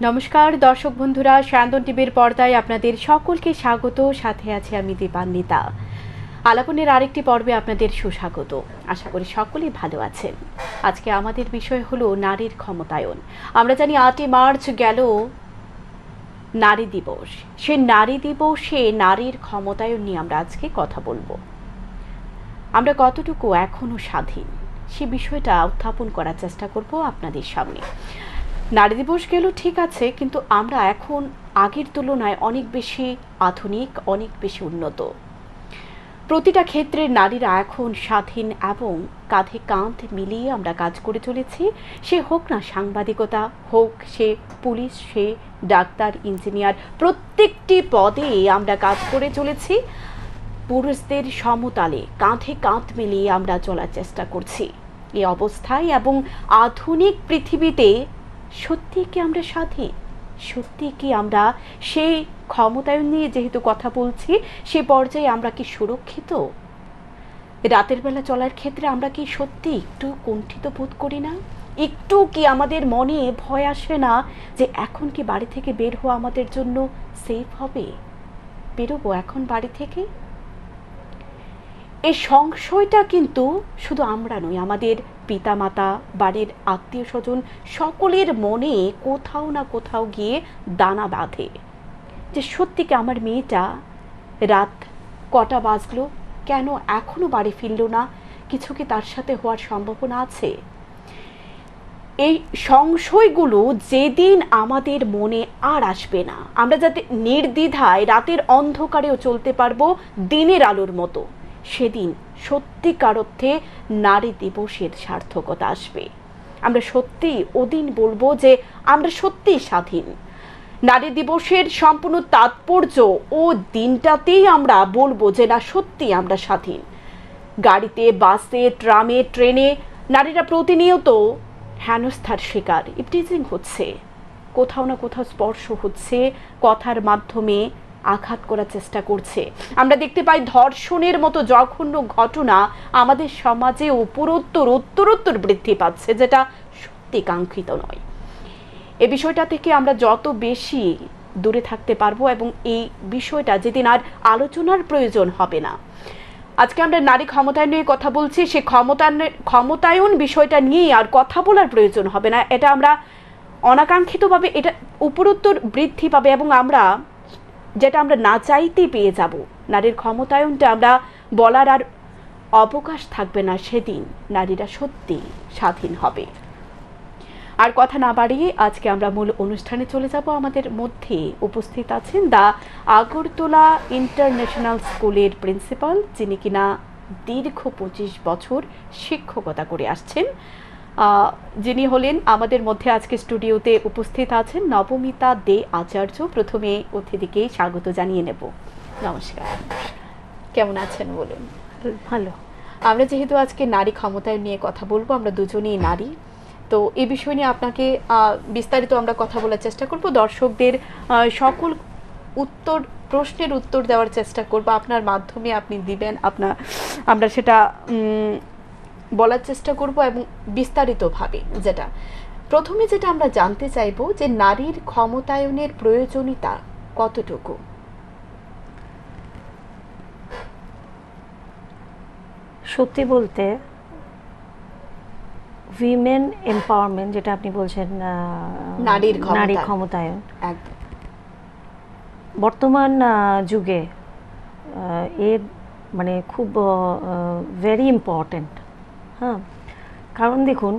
নমস্কার দর্শক বন্ধুরা, সায়ন্তন টিভির পর্দায় আপনাদের সকলকে স্বাগত। সাথে আছে আমি দীপান্বিতা। আলাপনের আরেকটি পর্বে আপনাদের সুস্বাগত। আশা করি সকলেই ভালো আছেন। আজকে আমাদের বিষয় হলো নারীর ক্ষমতায়ন। আমরা জানি ৮ই মার্চ গেল নারী দিবস। সে নারী দিবসে নারীর ক্ষমতায়ন নিয়ে আমরা আজকে কথা বলবো। আমরা কতটুকু এখনো স্বাধীন সে বিষয়টা উত্থাপন করার চেষ্টা করব আপনাদের সামনে। নারী দিবস গেল ঠিক আছে, কিন্তু আমরা এখন আগের তুলনায় অনেক বেশি আধুনিক, অনেক বেশি উন্নত। প্রতিটা ক্ষেত্রে নারীরা এখন স্বাধীন এবং কাঁধে কাঁধ মিলিয়ে আমরা কাজ করে চলেছি। সে হোক না সাংবাদিকতা, হোক সে পুলিশ, সে ডাক্তার, ইঞ্জিনিয়ার, প্রত্যেকটি পদে আমরা কাজ করে চলেছি। পুরুষদের সমতালে কাঁধে কাঁধ মিলিয়ে আমরা চলার চেষ্টা করছি। এই অবস্থায় এবং আধুনিক পৃথিবীতে সত্যি কি আমরা স্বাধীন? সত্যি কি আমরা সেই ক্ষমতায়ন নিয়ে যেহেতু কথা বলছি, সে পর্যায়ে আমরা কি সুরক্ষিত? রাতের বেলা চলার ক্ষেত্রে আমরা কি সত্যি একটু কুণ্ঠিত বোধ করি না? একটু কি আমাদের মনে ভয় আসে না যে এখন কি বাড়ি থেকে বের হওয়া আমাদের জন্য সেফ হবে? বেরোবো এখন বাড়ি থেকে? এই সংশয়টা কিন্তু শুধু আমরা নই, আমাদের পিতামাতা, বাড়ির আত্মীয় স্বজন সকলের মনে কোথাও না কোথাও গিয়ে দানা বাঁধে যে সত্যি কি আমার মেয়েটা রাত কটা বাজলো, কেন এখনো বাড়ি ফিরল না, কিছু কি তার সাথে হওয়ার সম্ভাবনা আছে? এই সংশয়গুলো যেদিন আমাদের মনে আর আসবে না, আমরা যাতে নির্দ্বিধায় রাতের অন্ধকারেও চলতে পারবো দিনের আলোর মতো, সেদিন সত্যিকার অর্থে নারী দিবসের সার্থকতা আসবে। আমরা সত্যি ওদিন বলবো যে আমরা সত্যি স্বাধীন। নারী দিবসের সম্পূর্ণ তাৎপর্য ও দিনটাতেই আমরা বলবো যে না, সত্যি আমরা স্বাধীন। গাড়িতে, বাসে, ট্রামে, ট্রেনে নারীরা প্রতিনিয়ত হেনস্থার শিকার, ইপটিজিং হচ্ছে, কোথাও না কোথাও স্পর্শ হচ্ছে, কথার মাধ্যমে আঘাত করার চেষ্টা করছে। আমরা দেখতে পাই ধর্ষণের মতো জঘন্য ঘটনা আমাদের সমাজে উত্তরোত্তর বৃদ্ধি পাচ্ছে, যেটা সত্যি কাঙ্ক্ষিত নয়। এ বিষয়টা থেকে আমরা যত বেশি দূরে থাকতে পারবো এবং এই বিষয়টা যেদিন আর আলোচনার প্রয়োজন হবে না। আজকে আমরা নারী ক্ষমতায়ন নিয়ে কথা বলছি, সে ক্ষমতায়ন বিষয়টা নিয়েই আর কথা বলার প্রয়োজন হবে না। এটা আমরা অনাকাঙ্ক্ষিতভাবে এটা উপরোত্তর বৃদ্ধি পাবে এবং আমরা যেটা আমরা না চাইতেই পেয়ে যাব। নারীর ক্ষমতায়নটা আমরা বলার আর অবকাশ থাকবে না, সেদিন নারীরা সত্যি স্বাধীন হবে। আর কথা না বাড়িয়ে আজকে আমরা মূল অনুষ্ঠানে চলে যাব। আমাদের মধ্যে উপস্থিত আছেন দ্য আগরতলা ইন্টারন্যাশনাল স্কুলের প্রিন্সিপাল, যিনি কিনা দীর্ঘ 25 বছর শিক্ষকতা করে আসছেন। যিনি হলেন আমাদের মধ্যে আজকে স্টুডিওতে উপস্থিত আছেন নবমিতা দে আচার্য। প্রথমে অতিথিকে স্বাগত জানিয়ে নেব। নমস্কার, কেমন আছেন বলুন? ভালো। আমরা যেহেতু আজকে নারী ক্ষমতায়ন নিয়ে কথা বলবো, আমরা দুজনেই নারী, তো এই বিষয় নিয়ে আপনাকে বিস্তারিত আমরা কথা বলার চেষ্টা করব। দর্শকদের সকল প্রশ্নের উত্তর দেওয়ার চেষ্টা করব আপনার মাধ্যমে, আপনি দিবেন আমরা সেটা বলার চেষ্টা করব এবং বিস্তারিতভাবে। প্রথমে যেটা আমরা জানতে চাইব যে নারীর ক্ষমতায়নের প্রয়োজনীয়তা কতটুকু? সত্যি বলতে উইমেন এম্পাওয়ারমেন্ট, যেটা আপনি বলছেন নারী ক্ষমতায়ন, বর্তমান যুগে এর মানে খুব ভেরি ইম্পর্ট্যান্ট। হ্যাঁ, কারণ দেখুন,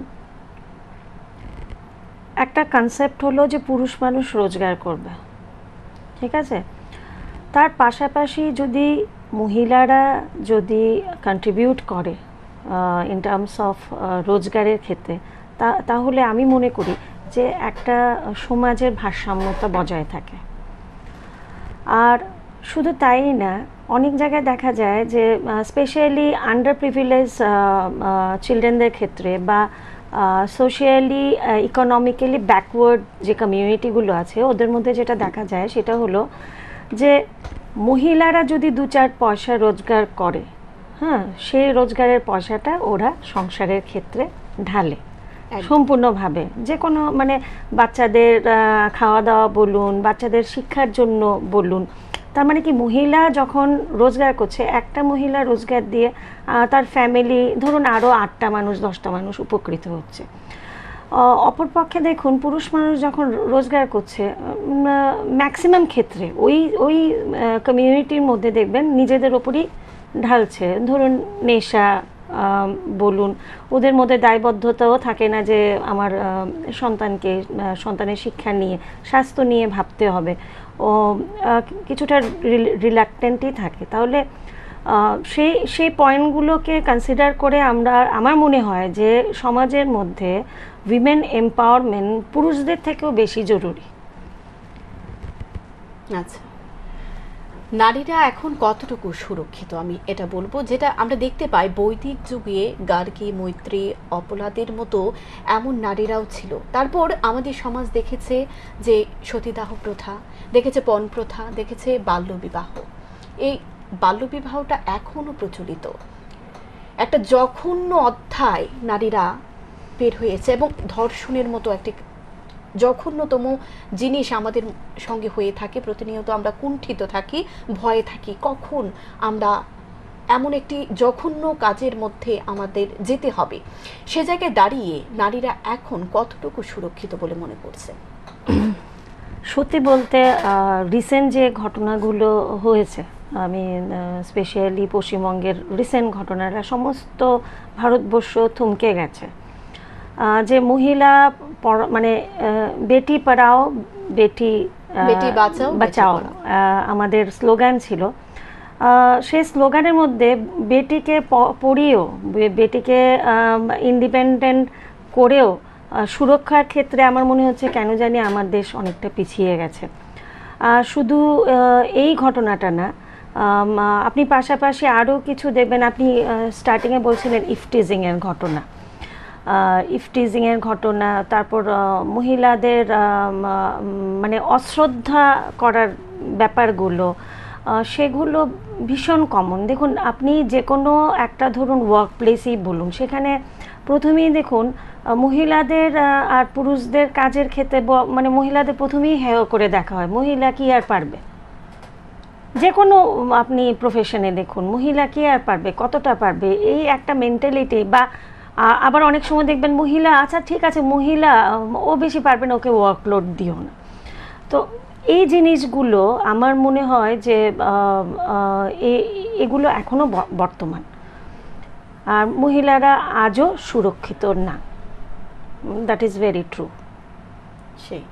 একটা কনসেপ্ট হলো যে পুরুষ মানুষ রোজগার করবে, ঠিক আছে, তার পাশাপাশি যদি মহিলারা যদি কন্ট্রিবিউট করে ইন টার্মস অফ রোজগারের ক্ষেত্রে, তাহলে আমি মনে করি যে একটা সমাজের ভারসাম্যতা বজায় থাকে। আর শুধু তাই না, অনেক জায়গায় দেখা যায় যে স্পেশালি আন্ডার প্রিভিলেজ চিলড্রেনদের ক্ষেত্রে বা সোশিয়ালি ইকোনমিক্যালি ব্যাকওয়ার্ড যে কমিউনিটিগুলো আছে, ওদের মধ্যে যেটা দেখা যায় সেটা হলো যে মহিলারা যদি 2-4 পয়সা রোজগার করে, হ্যাঁ, সেই রোজগারের পয়সাটা ওরা সংসারের ক্ষেত্রে ঢালে। সম্পূর্ণভাবে। যে কোনো মানে বাচ্চাদের খাওয়া দাওয়া বলুন, বাচ্চাদের শিক্ষার জন্য বলুন, তার মানে কি মহিলা যখন রোজগার করছে, একটা মহিলা রোজগার দিয়ে তার ফ্যামিলি ধরুন আরও 8টা মানুষ 10টা মানুষ উপকৃত হচ্ছে। অপরপক্ষে দেখুন পুরুষ মানুষ যখন রোজগার করছে ম্যাক্সিমাম ক্ষেত্রে ওই ওই কমিউনিটির মধ্যে দেখবেন নিজেদের ওপরই ঢালছে। ধরুন নেশা বলুন, ওদের মধ্যে দায়বদ্ধতাও থাকে না যে আমার সন্তানের শিক্ষা নিয়ে, স্বাস্থ্য নিয়ে ভাবতে হবে। ও কিছুটা রিল্যাক্টেন্টই থাকে। তাহলে সেই পয়েন্টগুলোকে কনসিডার করে আমার মনে হয় যে সমাজের মধ্যে উইমেন এম্পাওয়ারমেন্ট পুরুষদের থেকেও বেশি জরুরি। আচ্ছা, নারীরা এখন কতটুকু সুরক্ষিত আমি এটা বলবো, যেটা আমরা দেখতে পাই বৈদিক যুগে গার্গী, মৈত্রী, অপলাদের মতো এমন নারীরাও ছিল। তারপর আমাদের সমাজ দেখেছে যে সতীদাহ প্রথা, দেখেছে পণ প্রথা, দেখেছে বাল্যবিবাহ। এই বাল্যবিবাহটা এখনও প্রচলিত, একটা জঘন্য অধ্যায় নারীরা বের হয়েছে, এবং ধর্ষণের মতো একটি জঘন্যতম জিনিস আমাদের সঙ্গে হয়ে থাকে। প্রতিনিয়ত আমরা কুণ্ঠিত থাকি, ভয়ে থাকি, কখন আমরা এমন একটি জঘন্য কাজের মধ্যে আমাদের যেতে হবে। সে জায়গায় দাঁড়িয়ে নারীরা এখন কতটুকু সুরক্ষিত বলে মনে করছে? সত্যি বলতে রিসেন্ট যে ঘটনাগুলো হয়েছে, আমি স্পেশালি পশ্চিমবঙ্গের রিসেন্ট ঘটনাটা সমস্ত ভারতবর্ষ থমকে গেছে। যে মহিলা মানে বেটি পড়াও বেটি বাঁচাও আমাদের স্লোগান ছিল। সেই স্লোগানের মধ্যে বেটিকে পড়িয়েও, বেটিকে ইন্ডিপেন্ডেন্ট করেও সুরক্ষার ক্ষেত্রে আমার মনে হচ্ছে কেন জানি আমার দেশ অনেকটা পিছিয়ে গেছে। শুধু এই ঘটনাটা না, আপনি পাশাপাশি আরও কিছু দেখবেন। আপনি স্টার্টিংয়ে বলছিলেন ইফটিজিংয়ের ঘটনা, ইফটিজিংয়ের ঘটনা, তারপর মহিলাদের মানে অশ্রদ্ধা করার ব্যাপারগুলো, সেগুলো ভীষণ কমন। দেখুন আপনি যে কোনো একটা ধরুন ওয়ার্ক প্লেসেই বলুন, সেখানে প্রথমেই দেখুন মহিলাদের আর পুরুষদের কাজের ক্ষেত্রে মানে মহিলাদের প্রথমেই হেয় করে দেখা হয়। মহিলা কি আর পারবে? যে কোনো আপনি প্রফেশনে দেখুন, মহিলা কি আর পারবে, কতটা পারবে, এই একটা মেন্টালিটি। বা আবার অনেক সময় দেখবেন মহিলা, আচ্ছা ঠিক আছে মহিলা, ও বেশি পারবে না, ওকে ওয়ার্কলোড দিও না। তো এই জিনিসগুলো আমার মনে হয় যে এগুলো এখনও বর্তমান, আর মহিলারা আজও সুরক্ষিত না। That is very true. সেই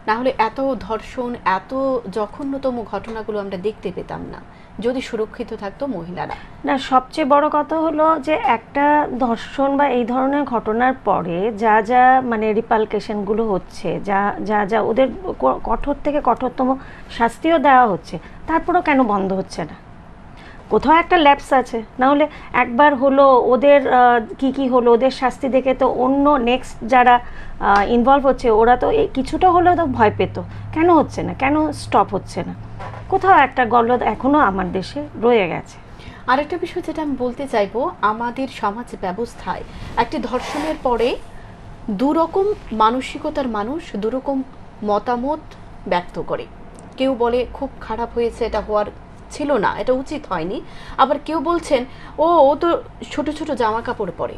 না হলে এত ধর্ষণ, এত জঘন্যতম ঘটনাগুলো আমরা দেখতে পেতাম না যদি সুরক্ষিত থাকতো মহিলারা। না, সবচেয়ে বড় কথা হলো যে একটা ধর্ষণ বা এই ধরনের ঘটনার পরে যা যা মানে রিপালকেশনগুলো হচ্ছে, যা যা যা ওদের কঠোর থেকে কঠোরতম শাস্তিও দেওয়া হচ্ছে, তারপরেও কেন বন্ধ হচ্ছে না? কোথাও একটা ল্যাপস আছে। না হলে একবার হলো, ওদের কি হলো, ওদের শাস্তি দেখে তো অন্য নেক্সট যারা ইনভলভ হচ্ছে ওরা তো এই কিছুটা হলেও তো ভয় পেত। কেন হচ্ছে না? কেন স্টপ হচ্ছে না? কোথাও একটা গলদ এখনও আমার দেশে রয়ে গেছে। আরেকটা বিষয় যেটা আমি বলতে চাইবো, আমাদের সমাজ ব্যবস্থায় একটি ধর্ষণের পরে দুরকম মানসিকতার মানুষ দুরকম মতামত ব্যক্ত করে। কেউ বলে খুব খারাপ হয়েছে, এটা হওয়ার ছিল না, এটা উচিত হয়নি। আবার কেউ বলছেন ও তো ছোট ছোট জামা কাপড় পরে,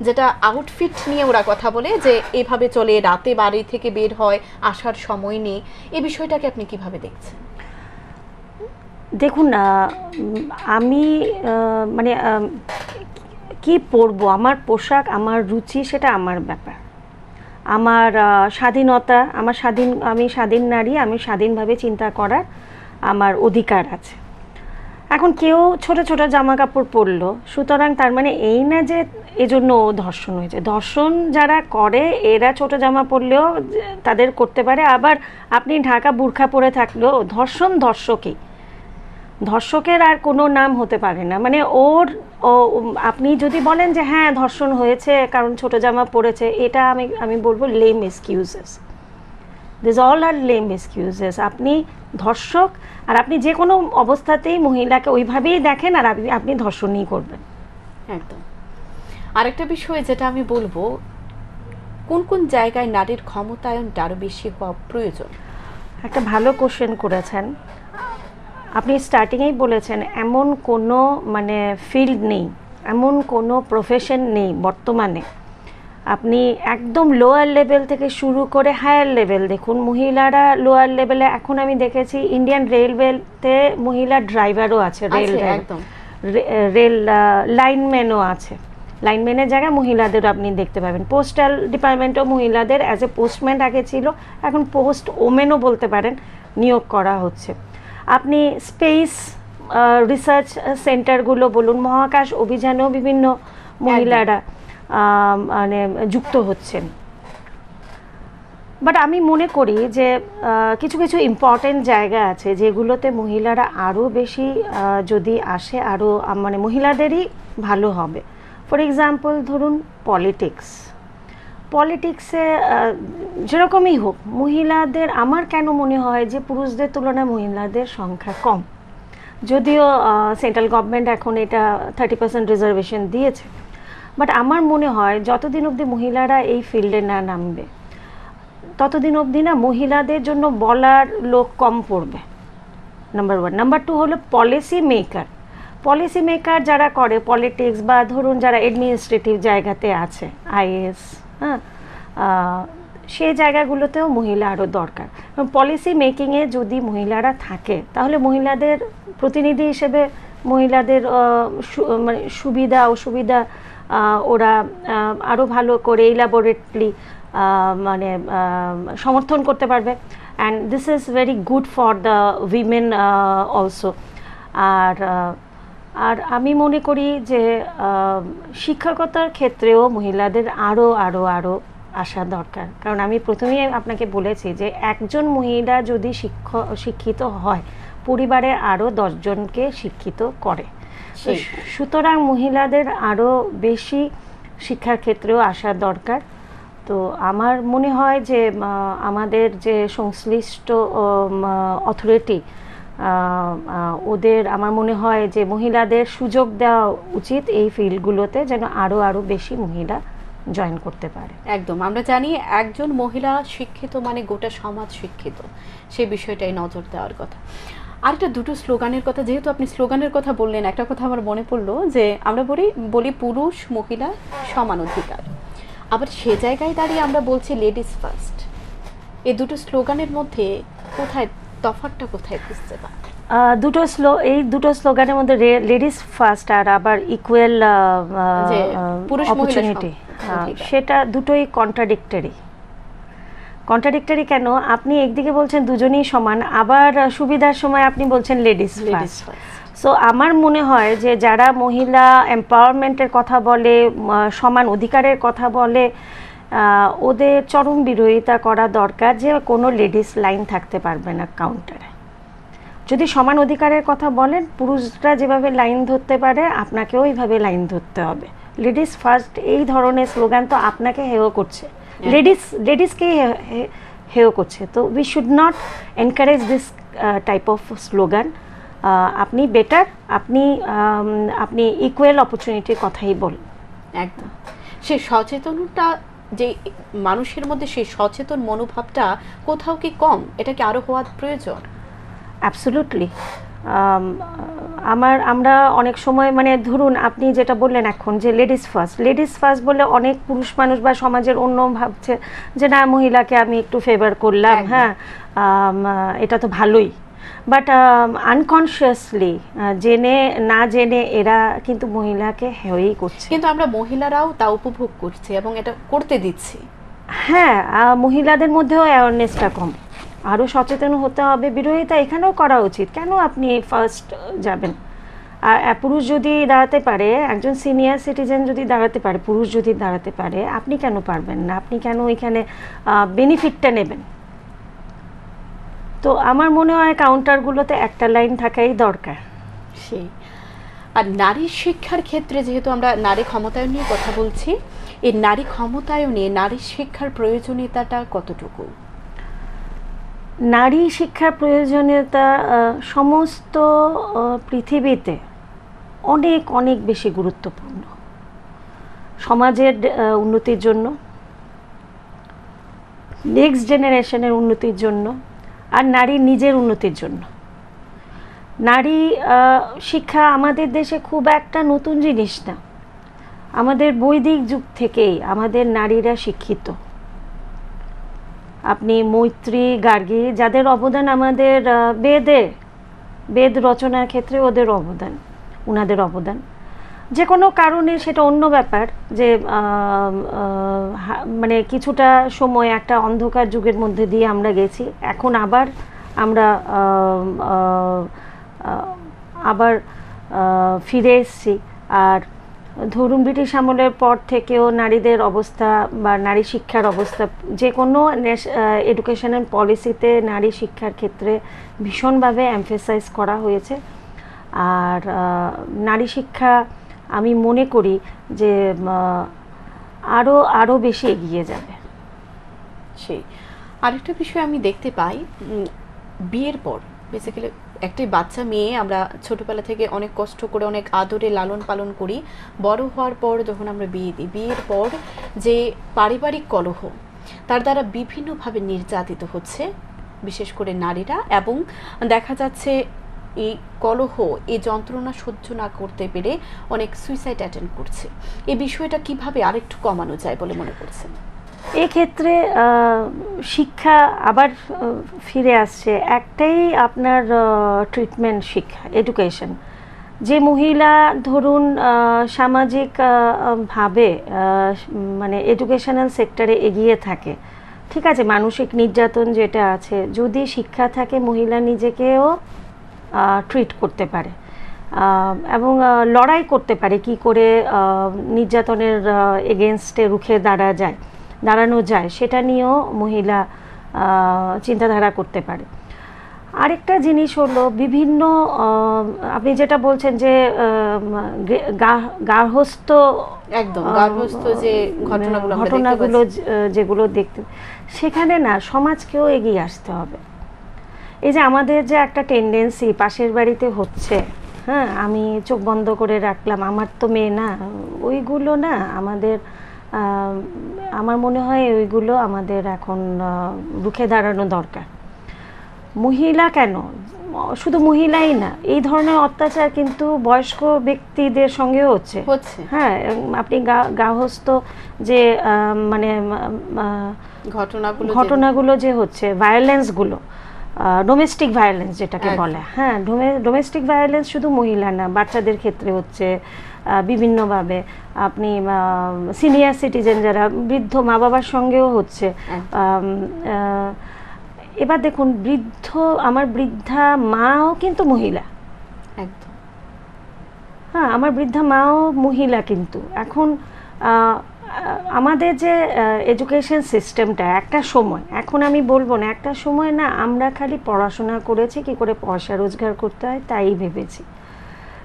যেটা আউটফিট নিয়ে ওরা কথা বলে যে এভাবে চলে, রাতে বাড়ি থেকে বের হয়, আসার সময় নেই। এই বিষয়টাকে আপনি কিভাবে দেখছেন? দেখুন আমি মানে কি পরবো, আমার পোশাক, আমার রুচি, সেটা আমার ব্যাপার। আমার স্বাধীনতা, আমি স্বাধীন নারী, আমি স্বাধীনভাবে চিন্তা করার আমার অধিকার আছে। এখন কেউ ছোট ছোট জামা কাপড় পরলো, সুতরাং তার মানে এই না যে এজন্য ধর্ষণ হয়েছে। ধর্ষণ যারা করে এরা ছোট জামা পরলেও তাদের করতে পারে। আবার আপনি ঢাকা বুরখা পরে থাকলেও ধর্ষণ ধর্ষকই, ধর্ষকের আর কোনো নাম হতে পারে না। মানে আপনি যদি বলেন যে হ্যাঁ ধর্ষণ হয়েছে কারণ ছোট জামা পরেছে, এটা আমি বলবো lame excuses. This all are lame excuses. আপনি ধর্ষক, আর আপনি যে কোনো অবস্থাতেই মহিলাকে ওইভাবেই দেখেন, আর আপনি ধর্ষণই করবেন। একদম। আরেকটা বিষয় যেটা আমি বলবো, কোন কোন জায়গায় নারীর ক্ষমতায়নটা আরো বেশি হওয়া প্রয়োজন? একটা ভালো কোশ্চেন করেছেন আপনি। স্টার্টিংয়েই বলেছেন এমন কোনো মানে ফিল্ড নেই, এমন কোনো প্রফেশন নেই বর্তমানে, আপনি একদম লোয়ার লেভেল থেকে শুরু করে হায়ার লেভেল দেখুন, মহিলারা লোয়ার লেভেলে, এখন আমি দেখেছি ইন্ডিয়ান রেলওয়েতে মহিলা ড্রাইভারও আছে, একদম রেল লাইনম্যানও আছে, লাইনম্যানের জায়গায় মহিলাদের আপনি দেখতে পাবেন। পোস্টাল ডিপার্টমেন্টও মহিলাদের অ্যাজ এ পোস্টম্যান আগে ছিল, এখন পোস্ট ওমেনও বলতে পারেন নিয়োগ করা হচ্ছে। আপনি স্পেস রিসার্চ সেন্টারগুলো বলুন, মহাকাশ অভিযানেও বিভিন্ন মহিলারা মানে যুক্ত হচ্ছেন। বাট আমি মনে করি যে কিছু কিছু ইম্পর্টেন্ট জায়গা আছে যেগুলোতে মহিলারা আরও বেশি যদি আসে আরও মানে মহিলাদেরই ভালো হবে। ফর এক্সাম্পল ধরুন পলিটিক্সে যেরকমই হোক মহিলাদের, আমার কেন মনে হয় যে পুরুষদের তুলনায় মহিলাদের সংখ্যা কম, যদিও সেন্ট্রাল গভর্নমেন্ট এখন এটা 30% রিজার্ভেশন দিয়েছে, বাট আমার মনে হয় যতদিন অবধি মহিলারা এই ফিল্ডে না নামবে ততদিন অবধি না মহিলাদের জন্য বলার লোক কম পড়বে, নাম্বার ওয়ান। নাম্বার টু হলো পলিসি মেকার যারা করে পলিটিক্স, বা ধরুন যারা অ্যাডমিনিস্ট্রেটিভ জায়গাতে আছে, আইএএস, হ্যাঁ, সেই জায়গাগুলোতেও মহিলা আরও দরকার। পলিসি মেকিংয়ে যদি মহিলারা থাকে তাহলে মহিলাদের প্রতিনিধি হিসেবে মহিলাদের মানে সুবিধা অসুবিধা ওরা আরও ভালো করে ইলাবোরেটলি মানে সমর্থন করতে পারবে, and this is very good for the women also. আর আমি মনে করি যে শিক্ষকতার ক্ষেত্রেও মহিলাদের আরও আসা দরকার, কারণ আমি প্রথমেই আপনাকে বলেছি যে একজন মহিলা যদি শিক্ষিত হয় পরিবারে আরও 10 জনকে শিক্ষিত করে, সুতরাং মহিলাদের আরও বেশি শিক্ষার ক্ষেত্রেও আসা দরকার। তো আমার মনে হয় যে আমাদের যে সংশ্লিষ্ট অথরিটি ওদের, আমার মনে হয় যে মহিলাদের সুযোগ দেওয়া উচিত এই ফিল্ডগুলোতে, যেন আরও বেশি মহিলা জয়েন করতে পারে। একদম, আমরা জানি একজন মহিলা শিক্ষিত মানে গোটা সমাজ শিক্ষিত, সেই বিষয়টাই নজর দেওয়ার কথা। আরেকটা দুটো স্লোগানের কথা, যেহেতু আপনি স্লোগানের কথা বললেন, একটা কথা আমার মনে পড়লো যে আমরা বলি পুরুষ মহিলা সমান অধিকার, আবার সে জায়গায় দাঁড়িয়ে আমরা বলছি লেডিস ফার্স্ট। এই দুটো স্লোগানের মধ্যে কোথায় তফাৎটা, কোথায় বুঝতে পারেন? এই দুটো স্লোগানের মধ্যে লেডিস ফার্স্ট আর আবার ইকুয়াল অপরচুনিটি, সেটা দুটোই কন্ট্রাডিক্টরি। কেন? আপনি একদিকে বলছেন দুজনেই সমান, আবার সুবিধার সময় আপনি বলছেন লেডিস ফার্স্ট। সো আমার মনে হয় যে যারা মহিলা এম্পাওয়ারমেন্টের কথা বলে, সমান অধিকারের কথা বলে, ওদের চরম বিরোধিতা করা দরকার যে কোনো লেডিস লাইন থাকতে পারবে না কাউন্টারে। যদি সমান অধিকারের কথা বলেন, পুরুষরা যেভাবে লাইন ধরতে পারে আপনাকেও এইভাবে লাইন ধরতে হবে। লেডিস ফার্স্ট এই ধরনের স্লোগান তো আপনাকে হেয় করছে, লেডিসকেই হেয় করছে। তো we should not encourage this type of slogan. আপনি বেটার, আপনি ইকুয়াল অপরচুনিটির কথাই বলুন। একদম, সেই সচেতনতা, যে মানুষের মধ্যে সেই সচেতন মনোভাবটা কোথাও কি কম? এটা কি আরো হওয়ার প্রয়োজন? অ্যাবসলিউটলি। আমরা অনেক সময় মানে ধরুন আপনি যেটা বললেন এখন যে লেডিস ফার্স্ট বলে অনেক পুরুষ মানুষ বা সমাজের অন্য ভাবছে যে না, মহিলাকে আমি একটু ফেভার করলাম, হ্যাঁ এটা তো ভালোই, বাট আনকনসিয়াসলি জেনে না জেনে এরা কিন্তু মহিলাকে হেয়ই করছে। কিন্তু আমরা মহিলারাও তা উপভোগ করছি এবং এটা করতে দিচ্ছি। হ্যাঁ, মহিলাদের মধ্যেও অ্যাওয়ারনেসটা কম, আরও সচেতন হতে হবে। বিরোধিতা এখানেও করা উচিত। কেন আপনি ফার্স্ট যাবেন? পুরুষ যদি দাঁড়াতে পারে, একজন সিনিয়র সিটিজেন যদি দাঁড়াতে পারে, পুরুষ যদি দাঁড়াতে পারে, আপনি কেন পারবেন না? আপনি কেন এখানে বেনিফিটটা নেবেন? তো আমার মনে হয় কাউন্টারগুলোতে একটা লাইন থাকাই দরকার। সেই আর নারী শিক্ষার ক্ষেত্রে, যেহেতু আমরা নারী ক্ষমতায়ন নিয়ে কথা বলছি, এই নারী ক্ষমতায়নে নারী শিক্ষার প্রয়োজনীয়তাটা কতটুকু? নারী শিক্ষার প্রয়োজনীয়তা সমস্ত পৃথিবীতে অনেক বেশি গুরুত্বপূর্ণ সমাজের উন্নতির জন্য, নেক্সট জেনারেশনের উন্নতির জন্য আর নারীর নিজের উন্নতির জন্য। নারী শিক্ষা আমাদের দেশে খুব একটা নতুন জিনিস না, আমাদের বৈদিক যুগ থেকেই আমাদের নারীরা শিক্ষিত। আপনি মৈত্রী, গার্গী, যাদের অবদান আমাদের বেদ রচনার ক্ষেত্রে ওনাদের অবদান যে কোনো কারণে সেটা অন্য ব্যাপার, যে মানে কিছুটা সময় একটা অন্ধকার যুগের মধ্যে দিয়ে আমরা গেছি, এখন আবার ফিরে এসেছি। আর ধরুন ব্রিটিশ আমলের পর থেকেও নারীদের অবস্থা বা নারী শিক্ষার অবস্থা যে কোনো এডুকেশনাল পলিসিতে নারী শিক্ষার ক্ষেত্রে ভীষণভাবে এমফেসাইজ করা হয়েছে। আর নারী শিক্ষা আমি মনে করি যে আরও বেশি এগিয়ে যাবে। সেই আরেকটা বিষয় আমি দেখতে পাই, বিয়ের পর বেসিক্যালি একটি বাচ্চা মেয়ে আমরা ছোটবেলা থেকে অনেক কষ্ট করে অনেক আদরে লালন পালন করি, বড় হওয়ার পর যখন আমরা বিয়ে দিই, বিয়ের পর যে পারিবারিক কলহ তার দ্বারা বিভিন্নভাবে নির্যাতিত হচ্ছে বিশেষ করে নারীরা, এবং দেখা যাচ্ছে এই কলহ, এই যন্ত্রণা সহ্য না করতে পেরে অনেক সুইসাইড অ্যাটেম্প করছে। এই বিষয়টা কিভাবে আরেকটু কমানো যায় বলে মনে করছেন? এক্ষেত্রে শিক্ষা আবার ফিরে আসছে, একটাই আপনার ট্রিটমেন্ট শিক্ষা, এডুকেশন। যে মহিলা ধরুন সামাজিক ভাবে মানে এডুকেশনাল সেক্টরে এগিয়ে থাকে, ঠিক আছে, মানসিক নির্যাতন যেটা আছে, যদি শিক্ষা থাকে মহিলা নিজেকেও ট্রিট করতে পারে এবং লড়াই করতে পারে কি করে নির্যাতনের এগেনস্টে রুখে দাঁড়ানো যায়, সেটা নিয়েও মহিলা চিন্তাধারা করতে পারে। আরেকটা জিনিস হলো বিভিন্ন আপনি যেটা বলছেন যে গার্হস্থ্য যে ঘটনাগুলো যেগুলো দেখতে, সেখানে না সমাজকেও এগিয়ে আসতে হবে। এই যে আমাদের যে একটা টেন্ডেন্সি পাশের বাড়িতে হচ্ছে, হ্যাঁ আমি চোখ বন্ধ করে রাখলাম, আমার তো মেয়ে না, ওইগুলো না আমাদের, আমার মনে হয় ওইগুলো আমাদের এখন রুখে দাঁড়ানো দরকার। মহিলা কেন, শুধু মহিলাই না, এই ধরনের অত্যাচার কিন্তু বয়স্ক ব্যক্তিদের সঙ্গেও হচ্ছে। হ্যাঁ, আপনি গার্হস্থ্য যে মানে ঘটনাগুলো যে হচ্ছে, ভায়োলেন্সগুলো, ডোমেস্টিক ভায়োলেন্স যেটাকে বলে, হ্যাঁ ডোমেস্টিক ভায়োলেন্স শুধু মহিলা না, বাচ্চাদের ক্ষেত্রে হচ্ছে বিভিন্নভাবে। আপনি সিনিয়র সিটিজেন যারা বৃদ্ধ মা বাবার সঙ্গেও হচ্ছে। এবার দেখুন আমার বৃদ্ধা মাও কিন্তু মহিলা, একদম, হ্যাঁ আমার বৃদ্ধা মাও মহিলা। কিন্তু এখন আমাদের যে এডুকেশন সিস্টেমটা একটা সময়, এখন আমি বলবো না একটা সময় না, আমরা খালি পড়াশোনা করেছি কি করে পয়সা রোজগার করতে হয় তাই ভেবেছি,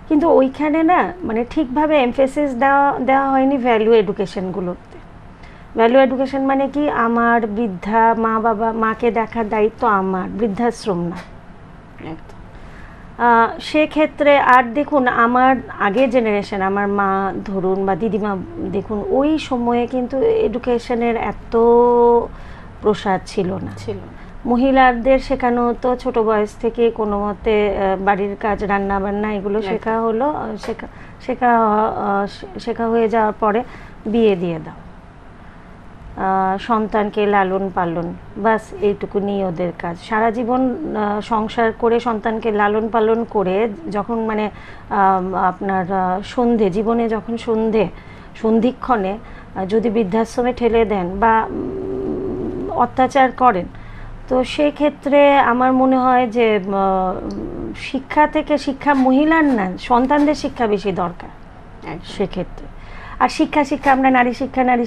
কিন্তু ওইখানে না মানে ঠিকভাবে এমফেসিস দেওয়া হয়নি ভ্যালু এডুকেশনগুলোতে। ভ্যালু এডুকেশন মানে কি, আমার বৃদ্ধা মাকে দেখার দায়িত্ব আমার, বৃদ্ধাশ্রম না। সেক্ষেত্রে আর দেখুন আমার আগের জেনারেশন, আমার মা ধরুন বা দিদিমা দেখুন, ওই সময়ে কিন্তু এডুকেশনের এত প্রসার ছিল না। মহিলাদের শেখানো হতো ছোট বয়স থেকে কোনো মতে বাড়ির কাজ, রান্না বান্না, এগুলো শেখা হয়ে যাওয়ার পরে বিয়ে দিয়ে দাও, সন্তানকে লালন পালন, বাস এইটুকুনি ওদের কাজ। সারা জীবন সংসার করে সন্তানকে লালন পালন করে যখন মানে আপনার জীবনে যখন সন্ধিক্ষণে যদি বৃদ্ধাশ্রমে ঠেলে দেন বা অত্যাচার করেন, তো সেই ক্ষেত্রে আমার মনে হয় যে শিক্ষা মহিলার না, সন্তানদের শিক্ষা বেশি দরকার সেক্ষেত্রে। আর শিক্ষা আমরা নারী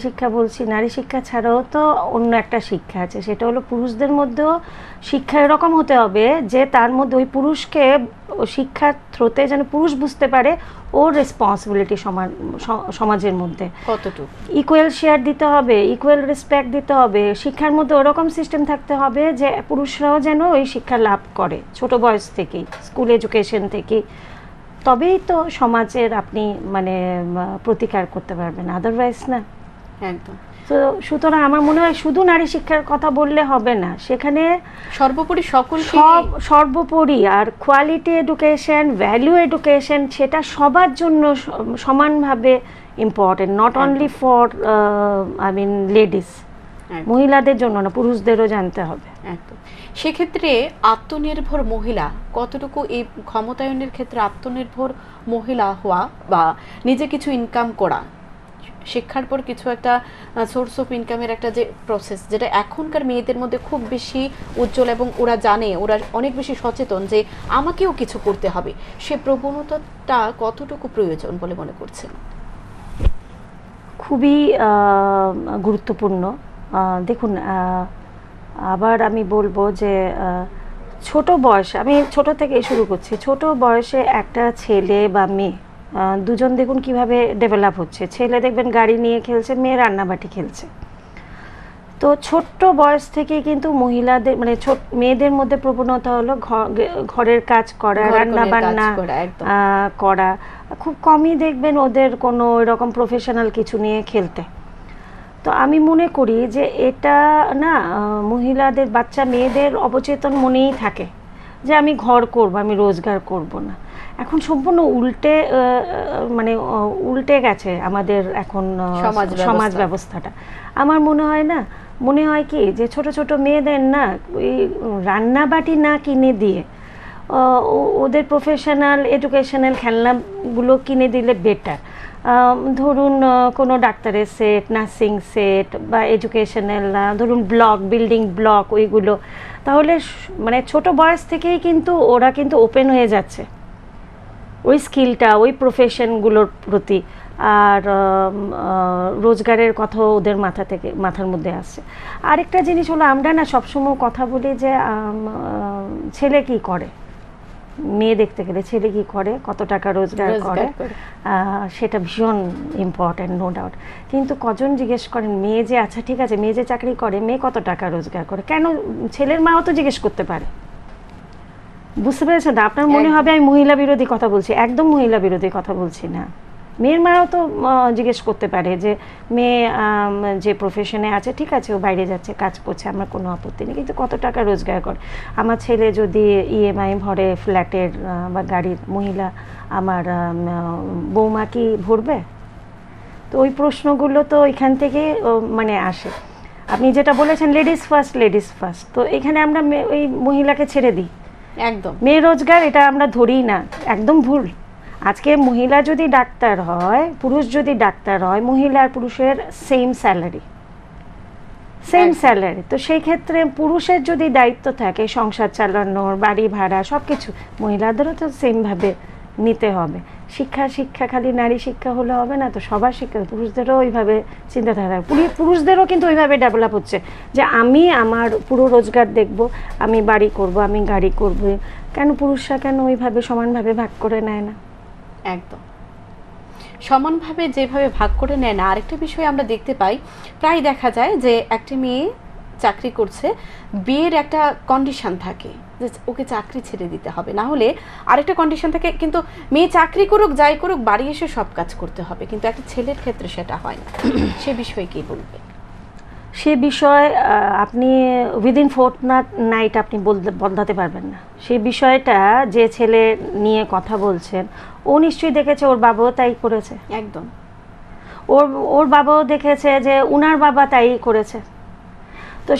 শিক্ষা বলছি, নারী শিক্ষা ছাড়াও তো অন্য একটা শিক্ষা আছে, সেটা হলো পুরুষদের মধ্যেও শিক্ষা এরকম হতে হবে যে তার মধ্যে ওই পুরুষকে শিক্ষার থ্রোতে যেন পুরুষ বুঝতে পারে ওর রেসপন্সিবিলিটি সমাজের মধ্যে কতটুকু, ইকুয়াল শেয়ার দিতে হবে, ইকুয়াল রেসপেক্ট দিতে হবে। শিক্ষার মধ্যে ওরকম সিস্টেম থাকতে হবে যে পুরুষরাও যেন ওই শিক্ষা লাভ করে ছোট বয়স থেকেই, স্কুল এডুকেশন থেকেই, তবেই তো সমাজের আপনি মানে প্রতিকার করতে পারবেন, আদারওয়াইজ না। একদম। তো তো সুতরাং আমার মনে হয় শুধু নারী শিক্ষার কথা বললে হবে না, সেখানে সর্বোপরি সর্বোপরি আর কোয়ালিটি এডুকেশন, ভ্যালু এডুকেশন, সেটা সবার জন্য সমানভাবে important, not only for ladies, মহিলাদের জন্য না, পুরুষদেরও জানতে হবে। একদম। সেক্ষেত্রে আত্মনির্ভর মহিলা কতটুকু, এই ক্ষমতায়নের ক্ষেত্রে আত্মনির্ভর মহিলা হওয়া বা নিজে কিছু ইনকাম করা, শিক্ষার পর কিছু একটা সোর্স অফ ইনকামের একটা যে প্রসেস, যেটা এখনকার মেয়েদের মধ্যে খুব বেশি উজ্জ্বল এবং ওরা জানে, ওরা অনেক বেশি সচেতন যে আমাকেও কিছু করতে হবে, সে প্রবণতাটা কতটুকু প্রয়োজন বলে মনে করছেন? খুবই গুরুত্বপূর্ণ। দেখুন, আবার আমি বলবো যে ছোট বয়স, আমি ছোট থেকে শুরু করছি, ছোট বয়সে একটা ছেলে বা মেয়ে দুজন দেখুন কিভাবে ডেভেলপ হচ্ছে। ছেলে দেখবেন গাড়ি নিয়ে খেলছে, মেয়ে রান্নাবাটি খেলছে। তো ছোট্ট বয়স থেকে কিন্তু মহিলাদের মানে মেয়েদের মধ্যে প্রবণতা হলো ঘরের কাজ করা, রান্না বান্না করা। খুব কমই দেখবেন ওদের কোনো এরকম প্রফেশনাল কিছু নিয়ে খেলতে। তো আমি মনে করি যে এটা না, মহিলাদের, বাচ্চা মেয়েদের অবচেতন মনেই থাকে যে আমি ঘর করব, আমি রোজগার করব না। এখন সম্পূর্ণ উল্টে গেছে আমাদের এখন সমাজ ব্যবস্থাটা। আমার মনে হয় কি যে ছোট ছোট মেয়েদের না ওই রান্নাবাটি না কিনে দিয়ে ওদের প্রফেশনাল এডুকেশনাল খেলনাগুলো কিনে দিলে বেটার। ধরুন কোনো ডাক্তারের সেট, নার্সিং সেট বা এডুকেশনাল, ধরুন বিল্ডিং ব্লক, ওইগুলো, তাহলে মানে ছোট বয়স থেকেই কিন্তু ওরা কিন্তু ওপেন হয়ে যাচ্ছে ওই স্কিলটা, ওই প্রফেশনগুলোর প্রতি। আর রোজগারের কথাও ওদের মাথার মধ্যে আসছে। আরেকটা জিনিস হলো, আমরা না সবসময় কথা বলি যে ছেলে কি করে, মেয়ে দেখতে গেলে ছেলে কি করে, কত টাকা রোজগার করে, সেটা ভীষণ ইম্পর্টেন্ট, নো ডাউট। কিন্তু কজন জিজ্ঞেস করেন মেয়ে যে, আচ্ছা ঠিক আছে মেয়ে যে চাকরি করে, মেয়ে কত টাকা রোজগার করে? কেন ছেলের মাও তো জিজ্ঞেস করতে পারে। বুঝতে পেরেছেন? আপনার মনে হবে আমি মহিলা বিরোধী কথা বলছি, একদম মহিলা বিরোধী কথা বলছি না। মেয়ের মাও তো জিজ্ঞেস করতে পারে যে মেয়ে যে প্রফেশনে আছে, ঠিক আছে ও বাইরে যাচ্ছে, কাজ করছে, আমার কোনো আপত্তি নেই, কিন্তু কত টাকা রোজগার করে? আমার ছেলে যদি ইএমআই ভরে ফ্ল্যাটের বা গাড়ির, মহিলা আমার বৌমা কি ভরবে? তো ওই প্রশ্নগুলো তো এখান থেকে মানে আসে। আপনি যেটা বলেছেন লেডিস ফার্স্ট, তো এখানে আমরা ওই মহিলাকে ছেড়ে দিই, একদম মেয়ে রোজগার এটা আমরা ধরি না, একদম ভুল। আজকে মহিলা যদি ডাক্তার হয়, পুরুষ যদি ডাক্তার হয়, মহিলা আর পুরুষের সেম স্যালারি। তো সেই ক্ষেত্রে পুরুষের যদি দায়িত্ব থাকে সংসার চালানোর, বাড়ি ভাড়া, সব কিছু, মহিলাদেরও তো সেমভাবে নিতে হবে। শিক্ষা খালি নারী শিক্ষা হলে হবে না, তো সবার শিক্ষা, পুরুষদেরও ওইভাবে চিন্তা থাকা, পুরুষদেরও কিন্তু ওইভাবে ডেভেলপ হচ্ছে যে আমি আমার পুরো রোজগার দেখব, আমি বাড়ি করব, আমি গাড়ি করব। কেন পুরুষরা কেন ওইভাবে সমানভাবে ভাগ করে নেয় না? একদম সমানভাবে যেভাবে ভাগ করে নেয় না। আরেকটা বিষয় আমরা দেখতে পাই, প্রায় দেখা যায় যে একটা মেয়ে চাকরি করছে, বিয়ের একটা কন্ডিশন থাকে যে ওকে চাকরি ছেড়ে দিতে হবে, না হলে আরেকটা কন্ডিশন থাকে, কিন্তু মেয়ে চাকরি করুক যাই করুক বাড়ি এসে সব কাজ করতে হবে, কিন্তু একটা ছেলের ক্ষেত্রে সেটা হয় না। সে বিষয়ে কি বলবে? সে বিষয়ে আপনি উইদিন ফোর্টনাইট আপনি বদলাতে পারবেন না। সেই বিষয়টা যে ছেলে নিয়ে কথা বলছেন, ও নিশ্চয়ই দেখেছে ওর বাবাও তাই করেছে, একদম ওর বাবাও দেখেছে যে উনার বাবা তাই করেছে। তো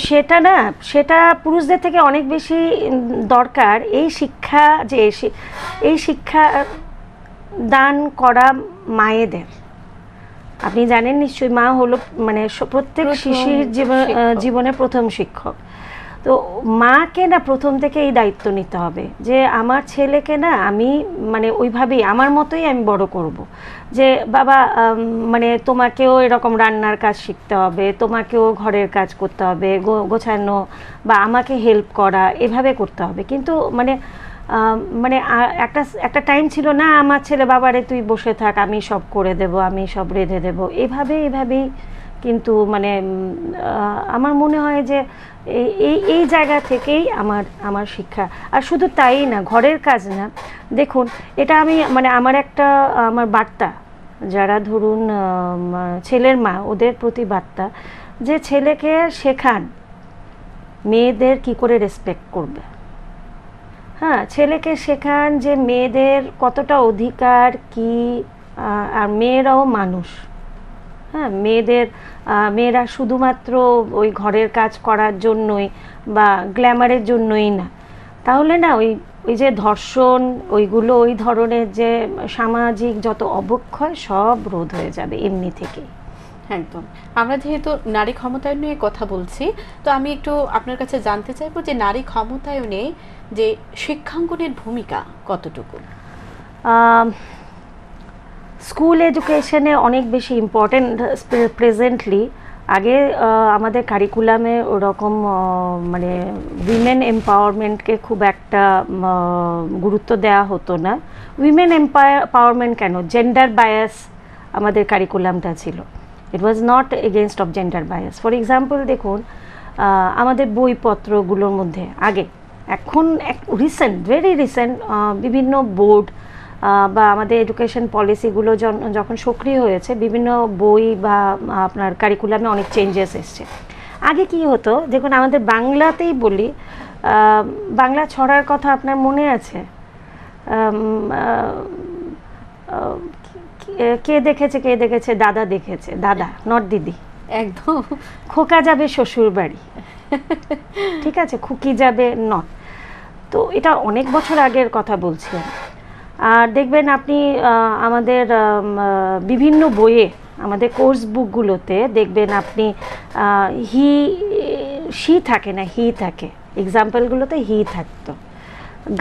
সেটা পুরুষদের থেকে অনেক বেশি দরকার এই শিক্ষা, যে এই শিক্ষা দান করা মায়েদের। আপনি জানেন নিশ্চয়ই, মা হলো মানে প্রত্যেক শিশুর জীবনে প্রথম শিক্ষক। তো মাকে না প্রথম থেকে এই দায়িত্ব নিতে হবে যে আমার ছেলেকে না আমি মানে ওইভাবেই আমার মতোই আমি বড় করব। যে বাবা মানে তোমাকেও এরকম রান্নার কাজ শিখতে হবে, তোমাকেও ঘরের কাজ করতে হবে, গোছানো বা আমাকে হেল্প করা, এভাবে করতে হবে। কিন্তু মানে একটা টাইম ছিল না, আমার ছেলে বাবারে তুই বসে থাক, আমি সব করে দেব, আমি সব রেঁধে দেব, এভাবেই কিন্তু মানে আমার মনে হয় যে এই জায়গা থেকেই আমার শিক্ষা। আর শুধু তাই না, ঘরের কাজ না, দেখুন এটা আমি মানে আমার বার্তা, যারা ধরুন ছেলের মা, ওদের প্রতি বার্তা, যে ছেলেকে শেখান মেয়েদের কি করে রেসপেক্ট করবে। হ্যাঁ, ছেলেকে শেখান যে মেয়েদের কতটা অধিকার কি, আর মেয়েরাও মানুষ। হ্যাঁ, মেয়েরা শুধুমাত্র ওই ঘরের কাজ করার জন্যই বা গ্ল্যামারের জন্যই না, তাহলে না ওই ওই যে ধর্ষণ ওইগুলো ওই ধরনের যে সামাজিক যত অবক্ষয় সব রোধ হয়ে যাবে এমনি থেকেই। একদম। আমরা যেহেতু নারী ক্ষমতায়ন নিয়ে কথা বলছি, তো আমি একটু আপনার কাছে জানতে চাইবো যে নারী ক্ষমতায়নে যে শিক্ষাঙ্গনের ভূমিকা কতটুকু? স্কুল এডুকেশনে অনেক বেশি ইম্পর্টেন্ট প্রেজেন্টলি। আগে আমাদের কারিকুলামে ওরকম মানে উইমেন এম্পাওয়ারমেন্টকে খুব একটা গুরুত্ব দেওয়া হতো না। উইমেন এম্পাওয়ারমেন্ট কেন, জেন্ডার বায়াস আমাদের কারিকুলামটা ছিল। It was not against of gender bias. For example দেখুন, আমাদের বইপত্রগুলোর মধ্যে আগে, এখন রিসেন্ট, ভেরি রিসেন্ট বিভিন্ন বোর্ড বা আমাদের এডুকেশন পলিসিগুলো যখন সক্রিয় হয়েছে, বিভিন্ন বই বা আপনার কারিকুলামে অনেক চেঞ্জেস এসছে। আগে কি হতো দেখুন, আমাদের বাংলাতেই বলি, বাংলা ছড়ার কথা আপনার মনে আছে? কে দেখেছে দাদা দেখেছে, দাদা নট দিদি। একদম। খোকা যাবে শ্বশুর বাড়ি, ঠিক আছে, খুকি যাবে নট। তো এটা অনেক বছর আগের কথা বলছি। আর দেখবেন আপনি আমাদের বিভিন্ন বইয়ে, আমাদের কোর্স বুকগুলোতে দেখবেন আপনি শি থাকে না, হি থাকে। এক্সাম্পলগুলোতে হি থাকতো,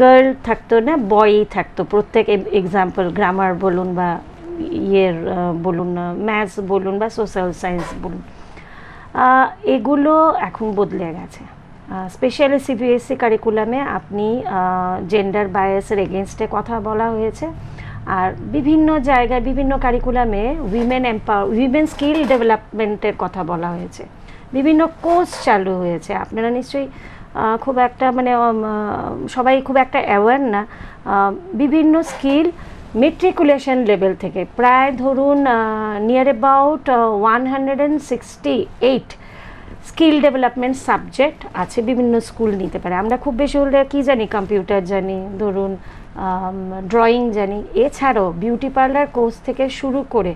গার্ল থাকতো না, বয় থাকতো। প্রত্যেক এক্সাম্পল, গ্রামার বলুন বা বলুন, ম্যাথস বলুন বা সোশ্যাল সায়েন্স বলুন, এগুলো এখন বদলে গেছে। স্পেশালি সিবিএসসি কারিকুলামে আপনি জেন্ডার বায়াসের এগেনস্টে কথা বলা হয়েছে। আর বিভিন্ন জায়গায় বিভিন্ন কারিকুলামে উইমেন স্কিল ডেভেলপমেন্টের কথা বলা হয়েছে। বিভিন্ন কোর্স চালু হয়েছে। আপনারা নিশ্চয়ই খুব একটা মানে সবাই খুব একটা অ্যাওয়ার না। বিভিন্ন স্কিল মেট্রিকুলেশন লেভেল থেকে প্রায় ধরুন near about 168 skill development subject আছে, বিভিন্ন স্কুল নিতে পারে। আমরা খুব বেশি হলে কী জানি, কম্পিউটার জানি, ধরুন ড্রয়িং জানি। এছাড়াও বিউটি পার্লার কোর্স থেকে শুরু করে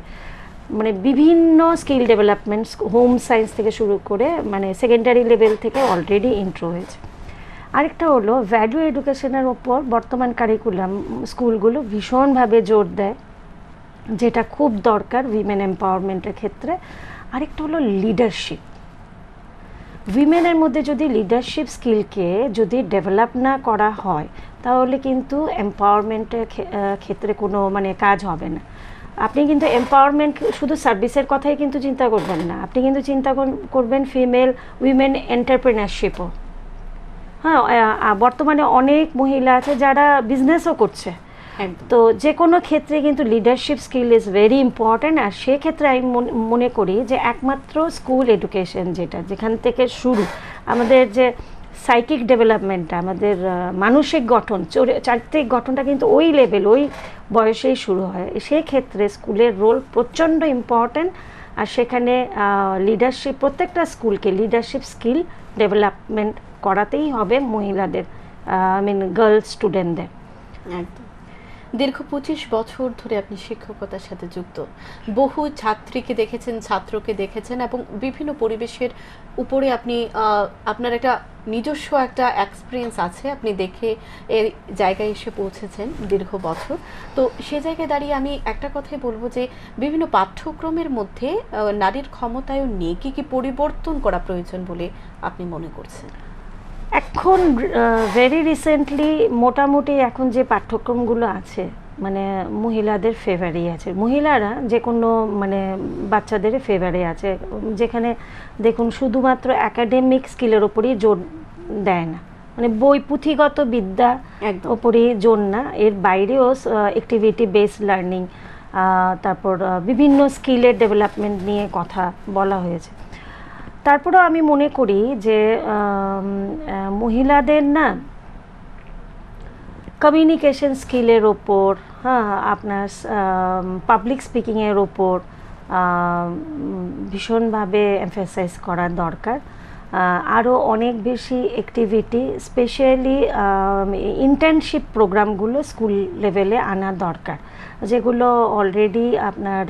মানে বিভিন্ন স্কিল ডেভেলপমেন্ট, হোম সায়েন্স থেকে শুরু করে মানে সেকেন্ডারি লেভেল থেকে অলরেডি ইন্ট্রো হয়েছে। আরেকটা হলো ভ্যালু এডুকেশনের ওপর বর্তমান কারিকুলাম স্কুলগুলো ভীষণভাবে জোর দেয়, যেটা খুব দরকার উইমেন এম্পাওয়ারমেন্টের ক্ষেত্রে। আরেকটা হলো লিডারশিপ। উইমেনের মধ্যে যদি লিডারশিপ স্কিলকে যদি ডেভেলপ না করা হয়, তাহলে কিন্তু এম্পাওয়ারমেন্টের ক্ষেত্রে কোনো মানে কাজ হবে না। আপনি কিন্তু এম্পাওয়ারমেন্ট শুধু সার্ভিসের কথাই কিন্তু চিন্তা করবেন না, আপনি কিন্তু চিন্তা করবেন ফিমেল উইমেন এন্টারপ্রেনারশিপও। হ্যাঁ, বর্তমানে অনেক মহিলা আছে যারা বিজনেসও করছে। তো যে কোনো ক্ষেত্রে কিন্তু leadership skill is very important. আর সেক্ষেত্রে আমি মনে করি যে একমাত্র স্কুল এডুকেশন, যেখান থেকে শুরু আমাদের যে সাইকিক ডেভেলপমেন্টটা, আমাদের মানসিক গঠন, চারিত্রিক গঠনটা কিন্তু ওই লেভেল, ওই বয়সেই শুরু হয়। সেক্ষেত্রে স্কুলের রোল প্রচণ্ড ইম্পর্ট্যান্ট। আর সেখানে লিডারশিপ, প্রত্যেকটা স্কুলকে লিডারশিপ স্কিল ডেভেলপমেন্ট করাতেই হবে মহিলাদের, গার্লস স্টুডেন্টদের। একদম। দীর্ঘ 25 বছর ধরে আপনি শিক্ষকতার সাথে যুক্ত, বহু ছাত্রীকে দেখেছেন, ছাত্রকে দেখেছেন, এবং বিভিন্ন পরিবেশের উপরে আপনি আপনার একটা নিজস্ব একটা এক্সপিরিয়েন্স আছে, আপনি দেখে এই জায়গায় এসে পৌঁছেছেন দীর্ঘ বছর। তো সে জায়গায় দাঁড়িয়ে আমি একটা কথাই বলবো যে বিভিন্ন পাঠ্যক্রমের মধ্যে নারীর ক্ষমতায়ন নিয়ে কী কী পরিবর্তন করা প্রয়োজন বলে আপনি মনে করছেন? এখন ভেরি রিসেন্টলি মোটামুটি এখন যে পাঠ্যক্রমগুলো আছে মানে মহিলাদের ফেভারে আছে, মহিলারা যে কোনো মানে বাচ্চাদের ফেভারে আছে, যেখানে দেখুন শুধুমাত্র একাডেমিক স্কিলের ওপরই জোর দেয় না, মানে বই পুঁথিগত বিদ্যা ওপরই জোর না, এর বাইরেও অ্যাক্টিভিটি বেসড লার্নিং, তারপর বিভিন্ন স্কিলের ডেভেলপমেন্ট নিয়ে কথা বলা হয়েছে। তারপরেও আমি মনে করি যে মহিলাদের না কমিউনিকেশন স্কিলের ওপর, হ্যাঁ, আপনার পাবলিক স্পিকিংয়ের ওপর, ভীষণভাবে এমফাসাইজ করার দরকার। আরও অনেক বেশি অ্যাক্টিভিটি, স্পেশালি ইন্টার্নশিপ প্রোগ্রামগুলো স্কুল লেভেলে আনা দরকার, যেগুলো অলরেডি আপনার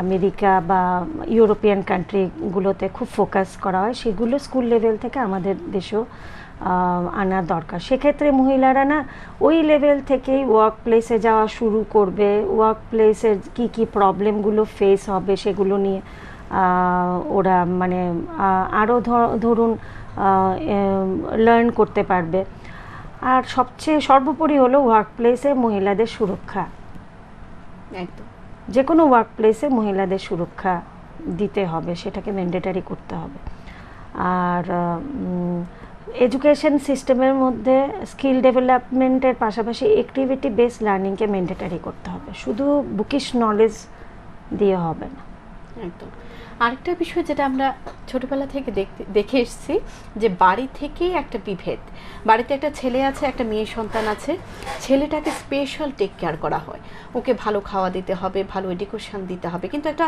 আমেরিকা বা ইউরোপিয়ান কান্ট্রিগুলোতে খুব ফোকাস করা হয়, সেগুলো স্কুল লেভেল থেকে আমাদের দেশেও আনা দরকার। সেক্ষেত্রে মহিলারা না ওই লেভেল থেকেই ওয়ার্ক প্লেসে যাওয়া শুরু করবে, ওয়ার্ক প্লেসের কী কী প্রবলেমগুলো ফেস হবে সেগুলো নিয়ে ওরা মানে আরও ধরুন লার্ন করতে পারবে। আর সবচেয়ে সর্বোপরি হলো ওয়ার্ক প্লেসে মহিলাদের সুরক্ষা। একদম, যে কোনো ওয়ার্ক প্লেসে মহিলাদের সুরক্ষা দিতে হবে, সেটাকে ম্যান্ডেটারি করতে হবে। আর এডুকেশন সিস্টেমের মধ্যে স্কিল ডেভেলপমেন্টের পাশাপাশি অ্যাক্টিভিটি বেসড লার্নিংকে ম্যান্ডেটারি করতে হবে, শুধু বুকিশ নলেজ দিয়ে হবে না। একদম। আরেকটা বিষয় যেটা আমরা ছোটবেলা থেকে দেখে এসেছি, যে বাড়ি থেকেই একটা বিভেদ। বাড়িতে একটা ছেলে আছে, একটা মেয়ে সন্তান আছে, ছেলেটাকে স্পেশাল টেক কেয়ার করা হয়, ওকে ভালো খাওয়া দিতে হবে, ভালো এডুকেশন দিতে হবে। কিন্তু একটা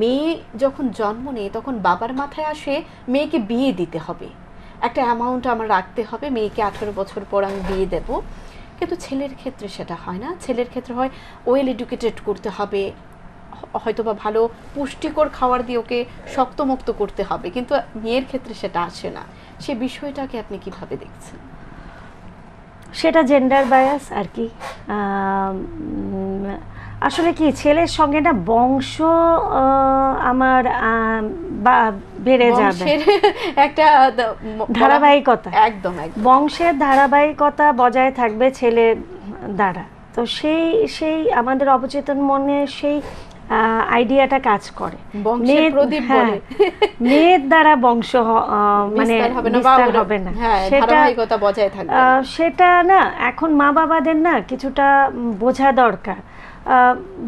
মেয়ে যখন জন্ম নেয় তখন বাবার মাথায় আসে মেয়েকে বিয়ে দিতে হবে, একটা অ্যামাউন্ট আমার রাখতে হবে, মেয়েকে 18 বছর পর আমি বিয়ে দেব। কিন্তু ছেলের ক্ষেত্রে সেটা হয় না। ছেলের ক্ষেত্রে হয় ওয়েল এডুকেটেড করতে হবে, হয়তোবা ভালো পুষ্টিকর খাবার দিয়ে ওকে শক্তমুক্ত করতে হবে, কিন্তু মেয়ের ক্ষেত্রে সেটা আসে না। সে বিষয়টাকে আপনি কিভাবে দেখছেন? সেটা জেন্ডার বায়াস আর কি। আসলে কি, ছেলের সঙ্গে না বংশ আমার বেড়ে যাবে, একটা ধারাবাহিকতা, একদম বংশের ধারাবাহিকতা বজায় থাকবে ছেলের দ্বারা। তো সেই আমাদের অবচেতন মনে সেই আইডিয়াটা কাজ করে, মেয়ের দ্বারা বংশ মানে বিস্তার হবে না, সেটা না এখন মা বাবাদের না কিছুটা বোঝা দরকার।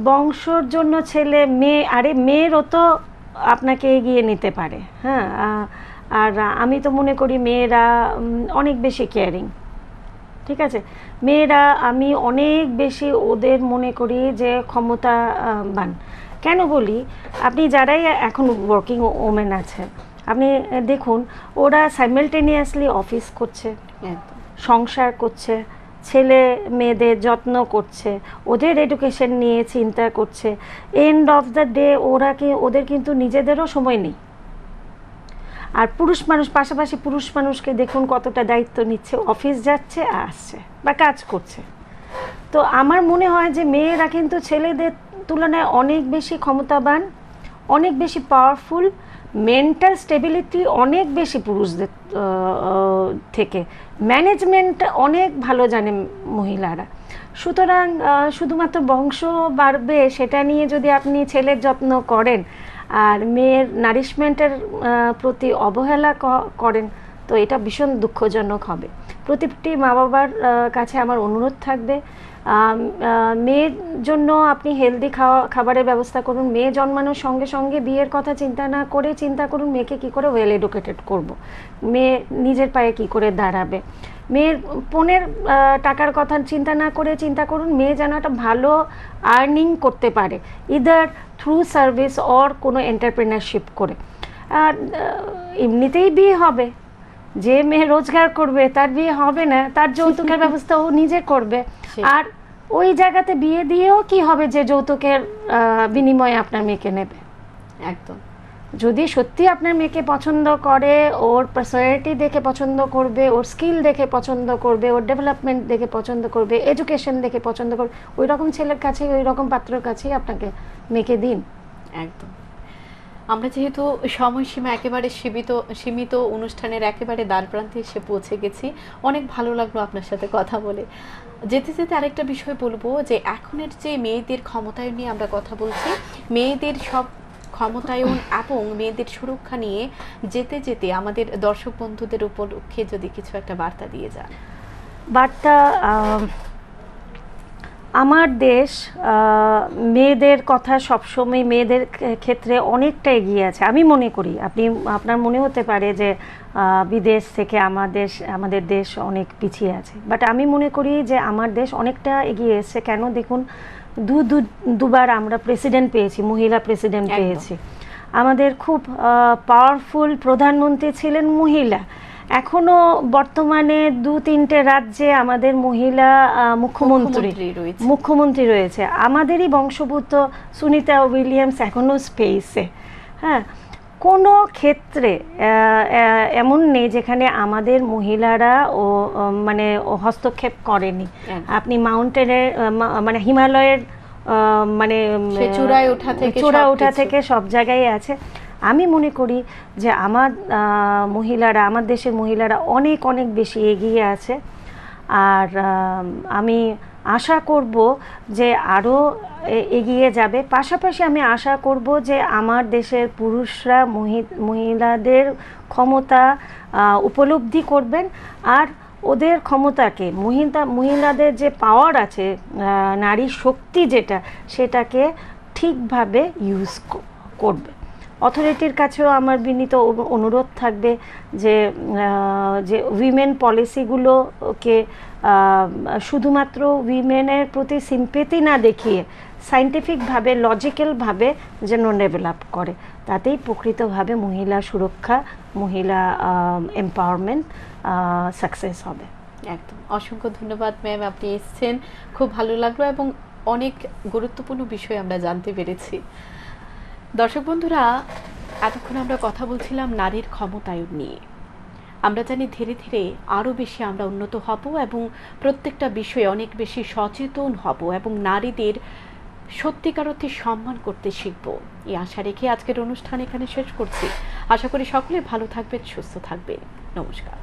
বংশর জন্য ছেলে মেয়ে, আরে মেয়েরও তো আপনাকে এগিয়ে নিতে পারে। হ্যাঁ, আর আমি তো মনে করি মেয়েরা অনেক বেশি কেয়ারিং, ঠিক আছে। মেয়েরা আমি অনেক বেশি ওদের মনে করি যে ক্ষমতাবান। কেন বলি, আপনি যারাই এখন ওয়ার্কিং ওমেন আছে, আপনি দেখুন ওরা সাইমালটেনিয়াসলি অফিস করছে, সংসার করছে, ছেলে মেয়েদের যত্ন করছে, ওদের এডুকেশন নিয়ে চিন্তা করছে। এন্ড অফ দ্য ডে ওদের কিন্তু নিজেদেরও সময় নেই। আর পুরুষ মানুষ, পাশাপাশি পুরুষ মানুষকে দেখুন কতটা দায়িত্ব নিচ্ছে, অফিস যাচ্ছে আসছে বা কাজ করছে। তো আমার মনে হয় যে মেয়েরা কিন্তু ছেলেদের তুলনায় অনেক বেশি ক্ষমতাবান, অনেক বেশি পাওয়ারফুল, মেন্টাল স্টেবিলিটি অনেক বেশি পুরুষদের থেকে, ম্যানেজমেন্ট অনেক ভালো জানে মহিলারা। সুতরাং শুধুমাত্র বংশ বাড়বে সেটা নিয়ে যদি আপনি ছেলের যত্ন করেন আর মেয়ের নারিশমেন্টের প্রতি অবহেলা করেন, তো এটা ভীষণ দুঃখজনক হবে। প্রতিটি মা বাবার কাছে আমার অনুরোধ থাকবে, মেয়ের জন্য আপনি হেলদি খাবারের ব্যবস্থা করুন। মেয়ে জন্মানোর সঙ্গে সঙ্গে বিয়ের কথা চিন্তা না করে চিন্তা করুন মেয়েকে কী করে ওয়েল এডুকেটেড করব, মেয়ে নিজের পায়ে কী করে দাঁড়াবে। মেয়ের পণের টাকার কথা চিন্তা না করে চিন্তা করুন মেয়ে যেন একটা ভালো আর্নিং করতে পারে, ইদার থ্রু সার্ভিস অর কোনো এন্টারপ্রেনারশিপ করে। আর এমনিতেই বিয়ে হবে, যে মেয়ে রোজগার করবে তার বিয়ে হবে না, তার যৌতুকের ব্যবস্থা ও নিজে করবে। আর ওই জায়গাতে বিয়ে দিয়েও কি হবে যে যৌতুকের বিনিময়ে আপনার মেয়েকে নেবে? একদম। যদি সত্যি আপনার মেয়েকে পছন্দ করে, ওর পার্সোনালিটি দেখে পছন্দ করবে, ওর স্কিল দেখে পছন্দ করবে, ওর ডেভেলপমেন্ট দেখে পছন্দ করবে, এডুকেশন দেখে পছন্দ করবে, ওই রকম ছেলের কাছে, ওই রকম পাত্রের কাছেই আপনাকে মেয়েকে দিন। একদম। আমরা যেহেতু সময়সীমা একেবারে সীমিত, অনুষ্ঠানের একেবারে দ্বার প্রান্তে এসে পৌঁছে গেছি, অনেক ভালো লাগলো আপনার সাথে কথা বলে। যেতে যেতে আরেকটা বিষয় বলবো, যে এখনের যে মেয়েদের ক্ষমতায়ন নিয়ে আমরা কথা বলছি, মেয়েদের সব ক্ষমতায়ন এবং মেয়েদের সুরক্ষা নিয়ে যেতে যেতে আমাদের দর্শক বন্ধুদের উপলক্ষে যদি কিছু একটা বার্তা দিয়ে যান। বার্তা, আমার দেশ মেয়েদের কথা সবসময় মেয়েদের ক্ষেত্রে অনেকটা এগিয়ে আছে আমি মনে করি। আপনার মনে হতে পারে যে বিদেশ থেকে আমাদের দেশ অনেক পিছিয়ে আছে, বাট আমি মনে করি যে আমার দেশ অনেকটা এগিয়ে এসেছে। কেন দেখুন, দুবার আমরা প্রেসিডেন্ট পেয়েছি, মহিলা প্রেসিডেন্ট একদম। পেয়েছি। আমাদের খুব পাওয়ারফুল প্রধানমন্ত্রী ছিলেন মহিলা। এখনো বর্তমানে 2-3টে রাজ্যে আমাদের মহিলা মুখ্যমন্ত্রী রয়েছে। মুখ্যমন্ত্রী রয়েছে। আমাদেরই বংশোদ্ভূত সুনিতা উইলিয়ামস এখনো স্পেসে। হ্যাঁ, কোনো ক্ষেত্রে এমন নেই যেখানে আমাদের মহিলারা মানে হস্তক্ষেপ করেনি। একদম। আপনি মানে হিমালয়ের মানে সে চূড়ায় ওঠা থেকে চূড়া ওঠা সবকিছু। থেকে সব জায়গায় আছে। আমি মনে করি যে আমার মহিলারা, আমার দেশের মহিলারা অনেক অনেক বেশি এগিয়ে আছে। আর আমি আশা করব যে আরও এগিয়ে যাবে। পাশাপাশি আমি আশা করব যে আমার দেশের পুরুষরা মহিলাদের ক্ষমতা উপলব্ধি করবেন, আর ওদের ক্ষমতাকে, মহিলাদের যে পাওয়ার আছে, নারী শক্তি যেটা, সেটাকে ঠিকভাবে ইউজ করবে। অথরিটির কাছেও আমার বিনীত অনুরোধ থাকবে যে উইমেন পলিসিগুলোকে শুধুমাত্র উইমেনের প্রতি সিম্পেথি না দেখিয়ে সায়েন্টিফিকভাবে, লজিক্যালভাবে যেন ডেভেলপ করে। তাতেই প্রকৃতভাবে মহিলা সুরক্ষা, মহিলা এম্পাওয়ারমেন্ট সাকসেস হবে। একদম। অসংখ্য ধন্যবাদ ম্যাম, আপনি এসেছেন, খুব ভালো লাগলো এবং অনেক গুরুত্বপূর্ণ বিষয় আমরা জানতে পেরেছি। দর্শক বন্ধুরা, এতক্ষণ আমরা কথা বলছিলাম নারীর ক্ষমতায়ন নিয়ে। আমরা জানি ধীরে ধীরে আরও বেশি আমরা উন্নত হব এবং প্রত্যেকটা বিষয়ে অনেক বেশি সচেতন হব এবং নারীদের সত্যিকার অর্থে সম্মান করতে শিখব। এই আশা রেখে আজকের অনুষ্ঠান এখানে শেষ করছি। আশা করি সকলে ভালো থাকবেন, সুস্থ থাকবেন। নমস্কার।